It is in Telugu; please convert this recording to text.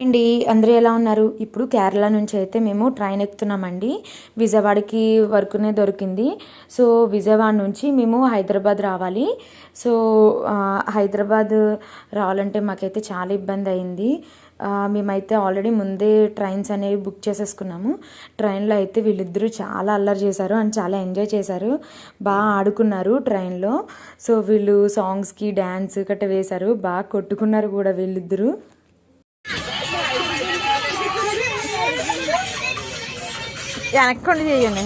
అండి అందరూ ఎలా ఉన్నారు? ఇప్పుడు కేరళ నుంచి అయితే మేము ట్రైన్ ఎక్కుతున్నామండి. విజయవాడకి వరకునే దొరికింది. సో విజయవాడ నుంచి మేము హైదరాబాద్ రావాలి. సో హైదరాబాద్ రావాలంటే మాకైతే చాలా ఇబ్బంది అయింది. మేమైతే ఆల్రెడీ ముందే ట్రైన్స్ అనేవి బుక్ చేసేసుకున్నాము. ట్రైన్లో అయితే వీళ్ళిద్దరూ చాలా అల్లరి చేశారు అండ్ చాలా ఎంజాయ్ చేశారు. బాగా ఆడుకున్నారు ట్రైన్లో. సో వీళ్ళు సాంగ్స్కి డ్యాన్స్ గట్ట వేశారు. బాగా కొట్టుకున్నారు కూడా వీళ్ళిద్దరూ. వెనక్కుండా చేయండి.